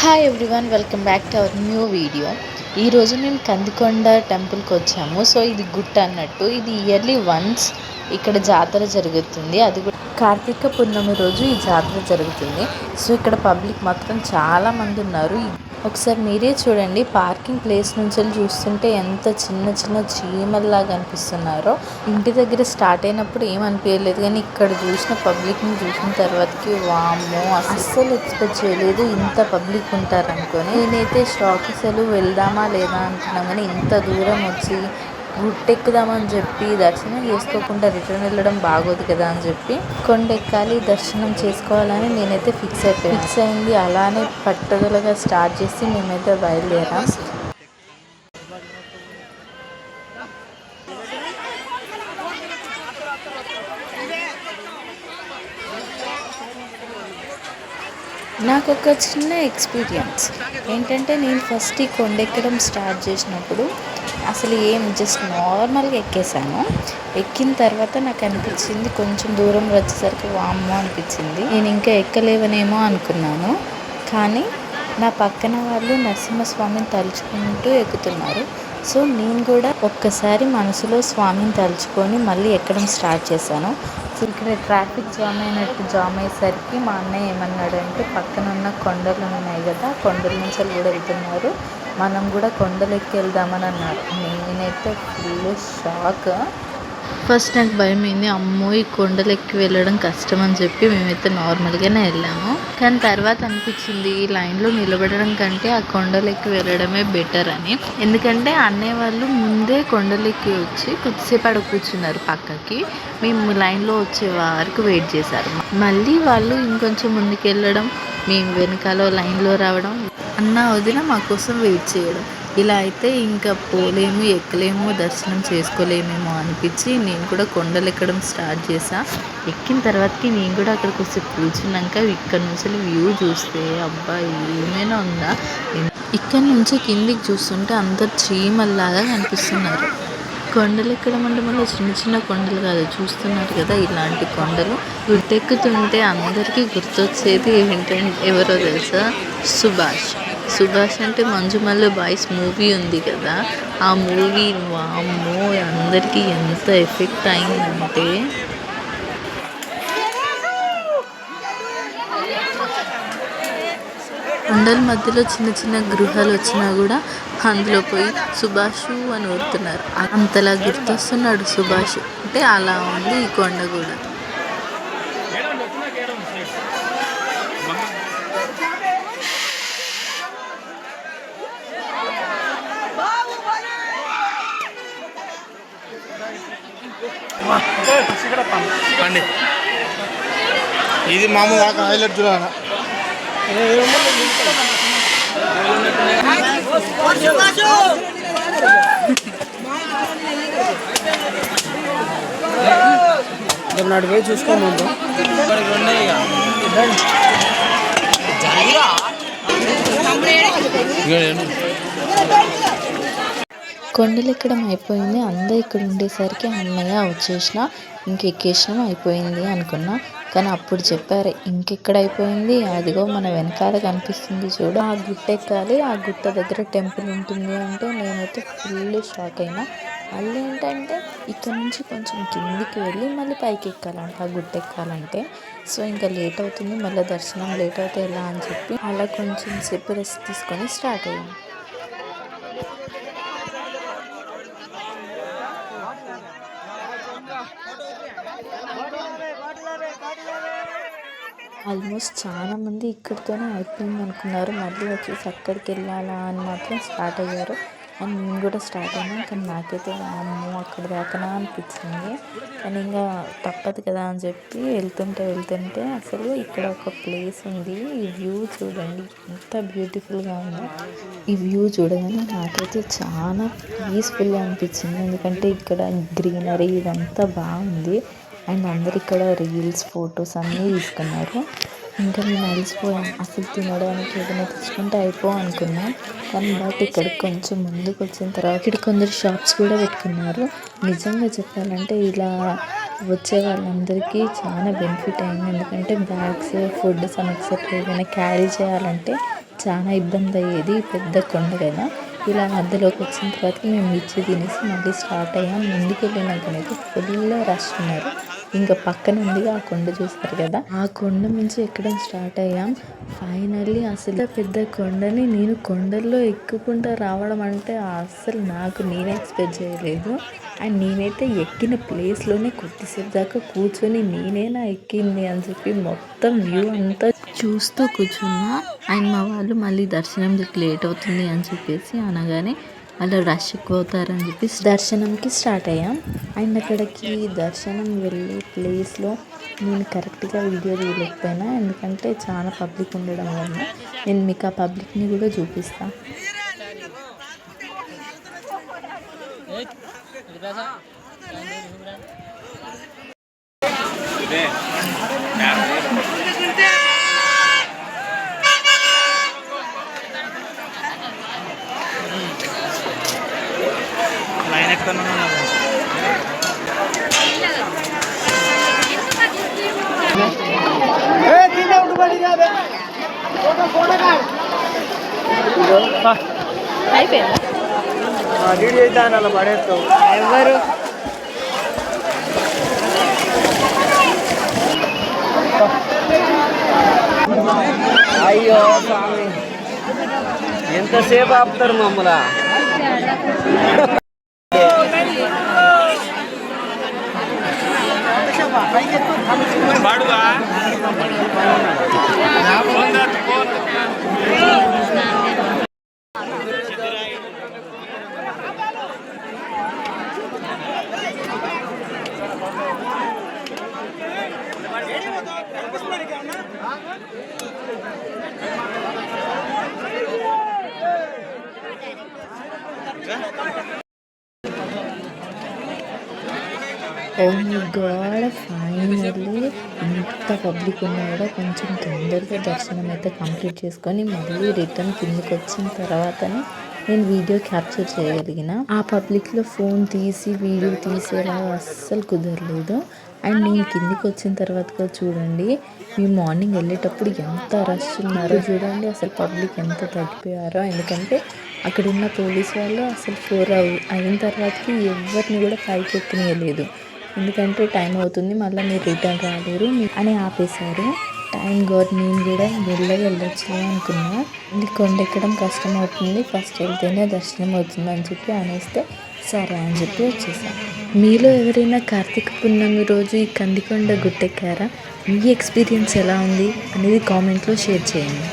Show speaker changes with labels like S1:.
S1: Hi everyone, welcome back to our new video. ఈరోజు మేము కందికొండ టెంపుల్కి వచ్చాము. సో ఇది గుట్ట అన్నట్టు, ఇది ఇయర్లీ వన్స్ ఇక్కడ జాతర జరుగుతుంది. అది కూడా కార్తీక పూర్ణమి రోజు ఈ జాతర జరుగుతుంది. సో ఇక్కడ పబ్లిక్ మాత్రం చాలా మంది ఉన్నారు. ఒకసారి మీరే చూడండి, పార్కింగ్ ప్లేస్ నుంచి చూస్తుంటే ఎంత చిన్న చిన్న చీమల్లాగా అనిపిస్తున్నారో. ఇంటి దగ్గర స్టార్ట్ అయినప్పుడు ఏమనిపించలేదు, కానీ ఇక్కడ చూసిన పబ్లిక్ని చూసిన తర్వాతకి వామ్మో, అస్సలు ఎక్స్పెక్ట్ చేయలేదు ఇంత పబ్లిక్ ఉంటారు అనుకొని. నేనైతే షాక్, అసలు వెళ్దామా లేదా అనుకున్నాం, కానీ ఇంత దూరం వచ్చి గుట్టెక్కుదామని చెప్పి దర్శనం చేసుకోకుండా రిటర్న్ వెళ్ళడం బాగోదు కదా అని చెప్పి కొండ ఎక్కాలి, దర్శనం చేసుకోవాలని నేనైతే ఫిక్స్ అయింది. అలానే పట్టుదలగా స్టార్ట్ చేసి మేమైతే బయలుదేరాం. నాకు ఒక చిన్న ఎక్స్పీరియన్స్ ఏంటంటే, నేను ఫస్ట్ ఈ కొండ ఎక్కడం స్టార్ట్ చేసినప్పుడు అసలు జస్ట్ నార్మల్గా ఎక్కేసాను. ఎక్కిన తర్వాత నాకు అనిపించింది, కొంచెం దూరం వచ్చేసరికి వామ్మో అనిపించింది. నేను ఇంకా ఎక్కలేవనేమో అనుకున్నాను. కానీ నా పక్కన వాళ్ళు నరసింహస్వామిని తలుచుకుంటూ ఎక్కుతున్నారు. సో నేను కూడా ఒక్కసారి మనసులో స్వామిని తలుచుకొని మళ్ళీ ఎక్కడం స్టార్ట్ చేశాను. సో ఇక్కడ ట్రాఫిక్ జామ్ అయ్యేసరికి మా అన్నయ్య ఏమన్నాడంటే, పక్కన ఉన్న కొండలు ఉన్నాయి కదా, కొండల నుంచి కూడా వెళ్తున్నారు, మనం కూడా కొండలు ఎక్కి వెళ్దామని అన్నారు. నేనైతే ఫుల్ షాక్. ఫస్ట్ నాకు భయమైంది, అమ్మో ఈ కొండలు ఎక్కి వెళ్ళడం కష్టం అని చెప్పి మేమైతే నార్మల్గానే వెళ్ళాము. కానీ తర్వాత అనిపించింది, ఈ లైన్లో నిలబడడం కంటే ఆ కొండలు ఎక్కి వెళ్ళడమే బెటర్ అని. ఎందుకంటే అన్నయ్య వాళ్ళు ముందే కొండలు ఎక్కి వచ్చి కొద్దిసేపు అక్కడ కూర్చున్నారు పక్కకి. మేము లైన్లో వచ్చే వరకు వెయిట్ చేశారు. మళ్ళీ వాళ్ళు ఇంకొంచెం ముందుకు వెళ్ళడం, మేము వెనకాల లైన్లో రావడం, అన్న వదిన మా కోసం వెయిట్ చేయడం. ఇలా అయితే ఇంకా పోలేము, ఎక్కలేము, దర్శనం చేసుకోలేమేమో అనిపించి నేను కూడా కొండలు ఎక్కడం స్టార్ట్ చేసా. ఎక్కిన తర్వాతకి నేను కూడా అక్కడికి వచ్చి కూర్చున్నాక ఇక్కడ నుంచి వ్యూ చూస్తే అబ్బా ఏమైనా ఉందా. ఇక్కడ నుంచి కిందికి చూస్తుంటే అందరు చీమల్లాగా కనిపిస్తున్నారు. కొండలు ఎక్కడం అంటే మళ్ళీ చిన్న చిన్న కొండలు కాదు, చూస్తున్నారు కదా ఇలాంటి కొండలు. గుర్తెక్కుతుంటే అందరికీ గుర్తొచ్చేది ఏంటంటే ఎవరో తెలుసా, సుభాష్ అంటే మంజుమల్ల బాయ్స్ మూవీ ఉంది కదా, ఆ మూవీ. వామ్మో అందరికీ ఎంత ఎఫెక్ట్ అయిందంటే, కొండల మధ్యలో చిన్న చిన్న గృహాలు వచ్చినా కూడా అందులో పోయి సుభాష్ అని ఊరుతున్నారు. అంతలా గుర్తొస్తున్నాడు సుభాష్. అంటే అలా ఉంది ఈ కొండ కూడా.
S2: ఇది మామూలు హైలైట్ చూడాలి. నాడు పోయి చూసుకోమంటాం.
S1: కొండలు ఎక్కడం అయిపోయింది. అందరూ ఇక్కడ ఉండేసరికి అమ్మయ్య వచ్చేసిన, ఇంకెక్కేసినాం అయిపోయింది అనుకున్నా. కానీ అప్పుడు చెప్పారు ఇంకెక్కడ అయిపోయింది, అదిగో మన వెనకాల కనిపిస్తుంది చూడు, ఆ గుట్ట ఎక్కాలి, ఆ గుట్ట దగ్గర టెంపుల్ ఉంటుంది అంటే నేనైతే ఫుల్ షాక్ అయినా. మళ్ళీ ఏంటంటే ఇక్కడ నుంచి కొంచెం కిందికి వెళ్ళి మళ్ళీ పైకి ఎక్కాలంట ఆ గుట్ట ఎక్కాలంటే. సో ఇంకా లేట్ అవుతుంది, మళ్ళీ దర్శనం లేట్ అవుతే ఎలా అని చెప్పి అలా కొంచెం సేపు రెస్ట్ తీసుకొని స్టార్ట్ అయ్యాం. ఆల్మోస్ట్ చాలామంది ఇక్కడితోనే అయిపోయింది అనుకున్నారు, మళ్ళీ వచ్చేసి అక్కడికి వెళ్ళాలా అని మాత్రం స్టార్ట్ అయ్యారు. అండ్ నేను కూడా స్టార్ట్ అయినా, కానీ నాకైతే అమ్మో అక్కడ దాకా అనిపించింది. కానీ ఇంకా తప్పదు కదా అని చెప్పి వెళ్తుంటే అసలు ఇక్కడ ఒక ప్లేస్ ఉంది. ఈ వ్యూ చూడండి ఎంత బ్యూటిఫుల్గా ఉందో. ఈ వ్యూ చూడగానే నాకైతే చాలా పీస్ఫుల్గా అనిపించింది. ఎందుకంటే ఇక్కడ గ్రీనరీ ఇదంతా బాగుంది. అండ్ అందరు ఇక్కడ రీల్స్, ఫొటోస్ అన్నీ తీసుకున్నారు. ఇంకా మేము అలసిపోయాం, అసలు తినడానికి ఏదైనా తెచ్చుకుంటే అనుకున్నాం. కానీ బట్ ఇక్కడికి కొంచెం ముందుకు వచ్చిన తర్వాత ఇక్కడ కొందరు షాప్స్ కూడా పెట్టుకున్నారు. నిజంగా చెప్పాలంటే ఇలా వచ్చే వాళ్ళందరికీ చాలా బెనిఫిట్ అయింది. ఎందుకంటే బ్యాగ్స్, ఫుడ్ ఎక్సెట్రా ఏదైనా క్యారీ చేయాలంటే చాలా ఇబ్బంది అయ్యేది, పెద్ద కొండ కదా. ఇలా మధ్యలోకి వచ్చిన తర్వాత మేము మిర్చి తినేసి మళ్ళీ స్టార్ట్ అయ్యాం. ముందుకు వెళ్ళినాకనైతే ఫుల్ రష్ ఉన్నారు. ఇంకా పక్కన ఉంది ఆ కొండ చూస్తారు కదా, ఆ కొండ నుంచి ఎక్కడం స్టార్ట్ అయ్యాం. ఫైనల్లీ అసలు పెద్ద కొండని నేను కొండల్లో ఎక్కుకుంటా రావడం అంటే అసలు నేనే ఎక్స్పెక్ట్ చేయలేదు. అండ్ నేనైతే ఎక్కిన ప్లేస్లోనే కొద్దిసేపు దాకా కూర్చొని నేనేనా ఎక్కింది అని చెప్పి మొత్తం వ్యూ అంతా చూస్తూ కూర్చున్నా. అండ్ మా వాళ్ళు మళ్ళీ దర్శనంకి లేట్ అవుతుంది అని చెప్పేసి అనగానే వాళ్ళు రష్ ఎక్కువ అవుతారని చెప్పి దర్శనంకి స్టార్ట్ అయ్యాం. అండ్ అక్కడికి దర్శనం వెళ్ళే ప్లేస్లో నేను కరెక్ట్గా వీడియో తీయలేకపోయినా, ఎందుకంటే చాలా పబ్లిక్ ఉండడం వల్ల. నేను మీకు ఆ పబ్లిక్ని కూడా చూపిస్తాను.
S2: లైన్ ఎక్కడ
S1: అయిపోయిందా
S2: అలా పడేస్తావు
S1: ఎవరు
S3: అయ్యో స్వామి, ఎంతసేపు ఆపుతారు మమ్మల్ని?
S1: ఓ మై గాడ్, ఫైనల్లీ ఇంత పబ్లిక్ ఉన్నా కూడా కొంచెం తొందరగా దర్శనం అయితే కంప్లీట్ చేసుకొని మళ్ళీ రిటర్న్ కిందకి వచ్చిన తర్వాతనే నేను వీడియో క్యాప్చర్ చేయగలిగిన. ఆ పబ్లిక్లో ఫోన్ తీసి వీడియో తీసేలా అస్సలు కుదరలేదు. అండ్ నేను కిందికి వచ్చిన తర్వాత కూడా చూడండి, మేము మార్నింగ్ వెళ్ళేటప్పుడు ఎంత రష్ ఉన్నారో చూడండి. అసలు పబ్లిక్ ఎంత తగ్గిపోయారో, ఎందుకంటే అక్కడ ఉన్న పోలీస్ వాళ్ళు అసలు 4 అయిన తర్వాతకి ఎవరిని కూడా పైకి ఎక్కనియలేదు. ఎందుకంటే టైం అవుతుంది, మళ్ళీ మీరు రిటర్న్ రాలేరు అని ఆపేశారు. టైం గాడ్, నేను కూడా మెల్లగా వెళ్ళొచ్చు అనుకున్నా. ఇది కొండ ఎక్కడం కష్టం అవుతుంది, ఫస్ట్ వెళ్తేనే దర్శనం అవుతుంది అని చెప్పి అనేస్తే సరే అని చెప్పి వచ్చేసాను. మీలో ఎవరైనా కార్తీక పున్నమి రోజు ఈ కందికొండ గుట్టెక్కారా? మీ ఎక్స్పీరియన్స్ ఎలా ఉంది అనేది కామెంట్లో షేర్ చేయండి.